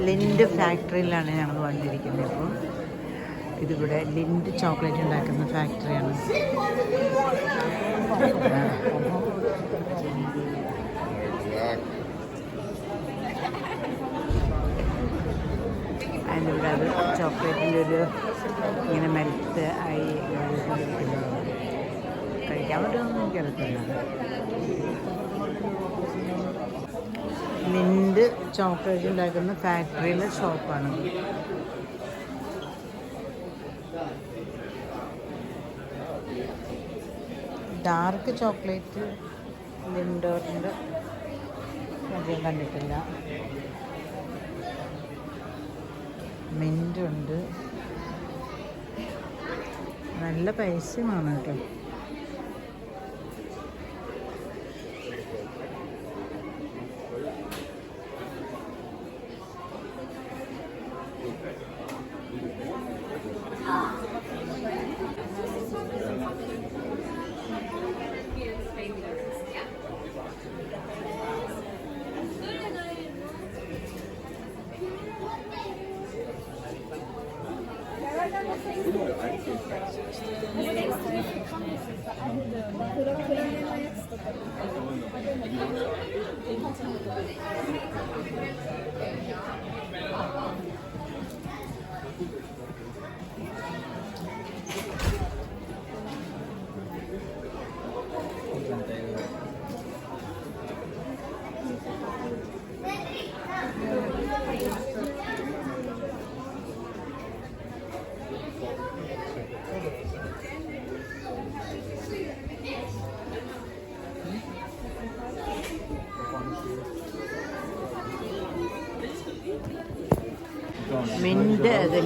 Lindt ഫാക്ടറിയിലാണ് ഞങ്ങൾ വന്നിരിക്കുന്നത്. ഇപ്പോൾ ഇതിവിടെ ലിൻഡ് ചോക്ലേറ്റ് ഉണ്ടാക്കുന്ന ഫാക്ടറിയാണ്. അതിനിവിടെ അത് ചോക്ലേറ്റിൻ്റെ ഒരു ഇങ്ങനെ മെൽറ്റ് ആയി കഴിക്കാൻ പറ്റുമെന്ന് എനിക്കറിയത്തില്ല. ലിൻഡ് ചോക്ലേറ്റ് ഉണ്ടാക്കുന്ന ഫാക്ടറിയിലെ ഷോപ്പാണ്. ഡാർക്ക് ചോക്ലേറ്റ് ലിൻഡോറിൻ്റെ അധികം കണ്ടിട്ടില്ല. മിൻറ്റുണ്ട്. നല്ല പൈസയുമാണ് കേട്ടോ.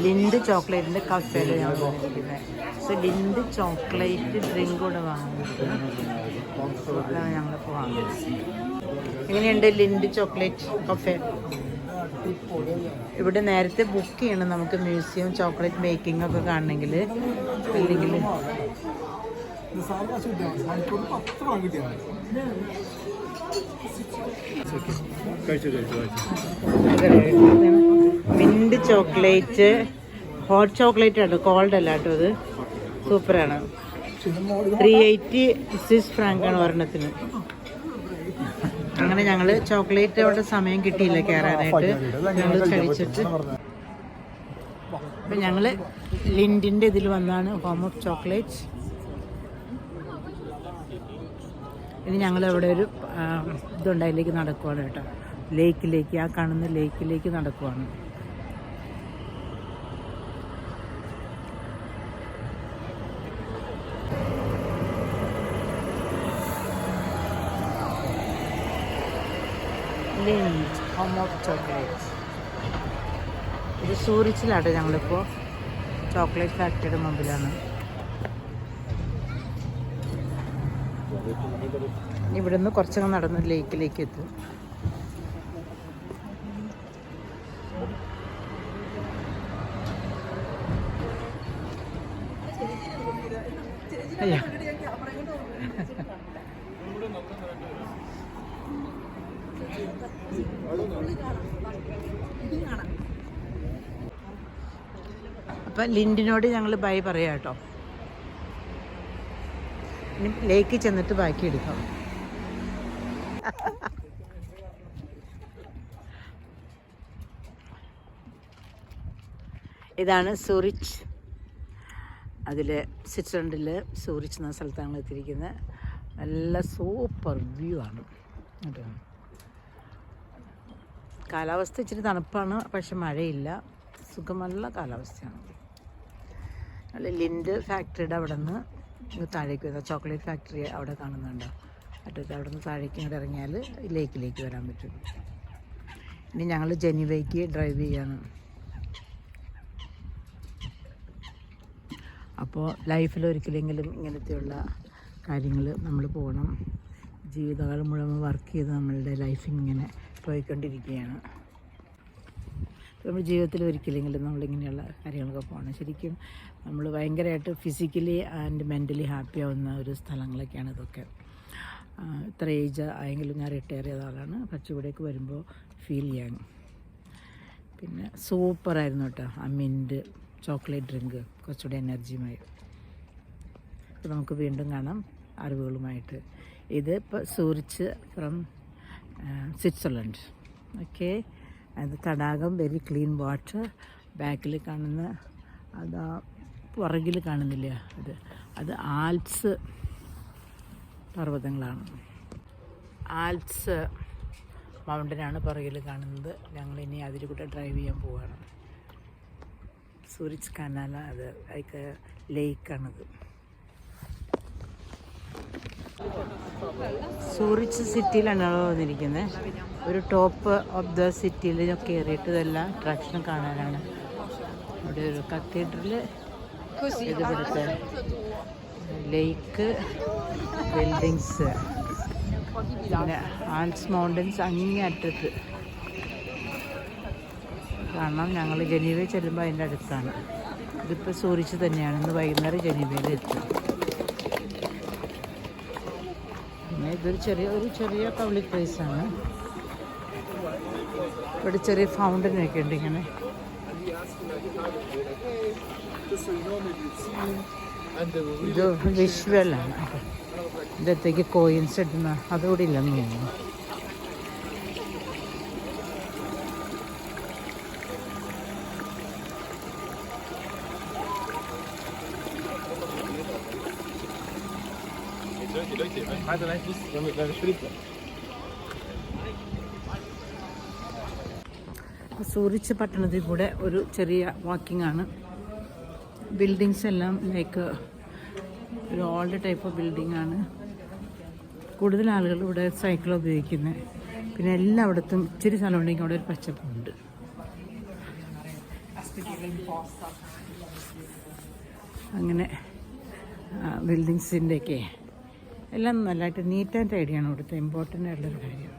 ലിൻഡ് ചോക്ലേറ്റിൻ്റെ കഫേയിൽ ഞങ്ങൾ വന്നിരിക്കുന്നത്. സോ ലിൻഡ് ചോക്ലേറ്റ് ഡ്രിങ്ക് കൂടെ വാങ്ങുന്നത് അതാണ് ഞങ്ങളിപ്പോൾ വാങ്ങുന്നത്. എങ്ങനെയുണ്ട് ലിൻഡ് ചോക്ലേറ്റ് കഫേ? ഇവിടെ നേരത്തെ ബുക്ക് ചെയ്യണം നമുക്ക് മ്യൂസിയം ചോക്ലേറ്റ് മേക്കിംഗ് ഒക്കെ കാണണമെങ്കിൽ. അല്ലെങ്കിൽ മിൻറ്റ് ചോക്ലേറ്റ് ഹോട്ട് ചോക്ലേറ്റ് ആണ്, കോൾഡ് അല്ല കേട്ടോ. അത് സൂപ്പറാണ്. 380 സ്വിസ് ഫ്രാങ്കാണ് ഒരെണ്ണത്തിന്. അങ്ങനെ ഞങ്ങൾ ചോക്ലേറ്റ് അവിടെ സമയം കിട്ടിയില്ല കയറാനായിട്ട്. ഞങ്ങൾ കഴിച്ചിട്ട് അപ്പം ഞങ്ങൾ ലിൻഡിൻ്റെ ഇതിൽ വന്നാണ് ഹോം ഓഫ് ചോക്ലേറ്റ്. ഇനി ഞങ്ങളവിടെ ഒരു ഇതുണ്ട്, അതിലേക്ക് നടക്കുവാണ് കേട്ടോ. ലേക്കിലേക്ക്, ആ കാണുന്ന ലേക്കിലേക്ക് നടക്കുവാണ്. Lindt home of chocolate. ഇത് സൂറിച്ചിലാട്ടോ. ഞങ്ങളിപ്പോൾ ചോക്ലേറ്റ് ഫാക്ടറിയുടെ മുമ്പിലാണ്. ഇവിടുന്ന് കുറച്ചങ്ങ് നടന്ന് ലേക്കിലേക്ക് എത്തും. അയ്യോ, അപ്പം ലിൻഡിനോട് ഞങ്ങൾ ബൈ പറയാം കേട്ടോ. ഇനി ലേക്ക് ചെന്നിട്ട് ബാക്കി എടുക്കാം. ഇതാണ് സൂറിച്ച്. അതിൽ സ്വിറ്റ്സർലൻഡിൽ സൂറിച്ച് എന്ന സ്ഥലത്താണ് ഞങ്ങൾ എത്തിയിരിക്കുന്നത്. നല്ല സൂപ്പർ വ്യൂ ആണ് കേട്ടോ. കാലാവസ്ഥ ഇച്ചിരി തണുപ്പാണ്, പക്ഷെ മഴയില്ല. സുഖമുള്ള കാലാവസ്ഥയാണ്. ലിൻഡ് ഫാക്ടറിയുടെ അവിടെ നിന്ന് താഴേക്ക് വരുന്ന ചോക്ലേറ്റ് ഫാക്ടറി അവിടെ കാണുന്നുണ്ടോ? അറ്റത്ത് അവിടെ നിന്ന് താഴേക്ക് ഇങ്ങോട്ട് ഇറങ്ങിയാൽ ലേക്കിലേക്ക് വരാൻ പറ്റും. ഇനി ഞങ്ങൾ ജനീവയ്ക്ക് ഡ്രൈവ് ചെയ്യാണ്. അപ്പോൾ ലൈഫിൽ ഒരിക്കലെങ്കിലും ഇങ്ങനത്തെയുള്ള കാര്യങ്ങൾ നമ്മൾ പോകണം. ജീവിതകാലം മുഴുവൻ വർക്ക് ചെയ്ത് നമ്മളുടെ ലൈഫ് ഇങ്ങനെ പോയിക്കൊണ്ടിരിക്കുകയാണ്. നമ്മുടെ ജീവിതത്തിൽ ഒരിക്കലെങ്കിലും നമ്മളിങ്ങനെയുള്ള കാര്യങ്ങളൊക്കെ പോകണം. ശരിക്കും നമ്മൾ ഭയങ്കരമായിട്ട് ഫിസിക്കലി ആൻഡ് മെൻ്റലി ഹാപ്പി ആവുന്ന ഒരു സ്ഥലങ്ങളൊക്കെയാണ് ഇതൊക്കെ. ഇത്ര ഏജ് ആയെങ്കിലും ഞാൻ റിട്ടയർ ചെയ്ത ആളാണ്. പക്ഷേ ഇവിടേക്ക് വരുമ്പോൾ ഫീൽ ചെയ്യാൻ പിന്നെ സൂപ്പറായിരുന്നു കേട്ടോ ആ മിൻറ്റ് ചോക്ലേറ്റ് ഡ്രിങ്ക്, കുറച്ചുകൂടി എനർജിയുമായി. അപ്പോൾ നമുക്ക് വീണ്ടും കാണാം അറിവുകളുമായിട്ട്. ഇത് ഇപ്പോൾ സൂറിച്ച് ഫ്രം സ്വിറ്റ്സർലൻഡ്. ഓക്കെ, അത് തടാകം, വെരി ക്ലീൻ വാട്ടർ. ബാക്കിൽ കാണുന്ന അതാ പുറകിൽ കാണുന്നില്ല, അത് ആൽപ്സ് പർവ്വതങ്ങളാണ്. ആൽപ്സ് മൗണ്ടനാണ് പുറകിൽ കാണുന്നത്. ഞങ്ങളിനി അതിൽ കൂടെ ഡ്രൈവ് ചെയ്യാൻ പോവുകയാണ്. സൂറിച്ച് കനാൽ, അത് അതൊക്കെ ലേക്കാണത്. സൂറിച്ച് സിറ്റിയിലാണ് വന്നിരിക്കുന്നത്. ഒരു ടോപ്പ് ഓഫ് ദ സിറ്റിയിൽ കയറിയിട്ട് ഇതെല്ലാം അട്രാക്ഷൻ കാണാനാണ്. ഇവിടെ ഒരു കത്തീഡ്രൽ, ഇത് ഇവിടുത്തെ ലേക്ക്, ബിൽഡിങ്സ്, പിന്നെ ആൽപ്സ് മൗണ്ടൻസ് അങ്ങേ അറ്റത്ത് കാരണം ഞങ്ങൾ ജനീവയിൽ ചെല്ലുമ്പോൾ അതിൻ്റെ അടുത്താണ്. ഇതിപ്പോൾ സൂറിച്ച് തന്നെയാണ്. ഇന്ന് വൈകുന്നേരം ജനീവയിൽ എത്തും. പിന്നെ ഇതൊരു ചെറിയ പബ്ലിക് പ്ലേസാണ്. ഇവിടെ ചെറിയ ഫൗണ്ടനൊക്കെ ഉണ്ട് ഇങ്ങനെ. ഇത് വിഷ്വലാണ്. ഇതത്തേക്ക് കോയിൻസ് ഇടുന്ന അതുകൂടി ഇല്ലെന്ന് തോന്നുന്നു. സൂറിച്ച് പട്ടണത്തിൽ കൂടെ ഒരു ചെറിയ വാക്കിംഗ് ആണ്. ബിൽഡിങ്സ് എല്ലാം ലൈക്ക് ഒരു ഓൾഡ് ടൈപ്പ് ഓഫ് ബിൽഡിംഗ് ആണ്. കൂടുതൽ ആളുകൾ ഇവിടെ സൈക്കിൾ ഉപയോഗിക്കുന്നത്. പിന്നെ എല്ലായിടത്തും ഇച്ചിരി സ്ഥലമുണ്ടെങ്കിൽ അവിടെ ഒരു പച്ചപ്പുണ്ട്. അങ്ങനെ ബിൽഡിങ്സിൻ്റെയൊക്കെ എല്ലാം നല്ലതായിട്ട് നീറ്റ് ആൻഡ് ടൈഡിയാണ് ഇവിടുത്തെ ഇമ്പോർട്ടൻ്റ് ആയിട്ടുള്ളൊരു കാര്യം.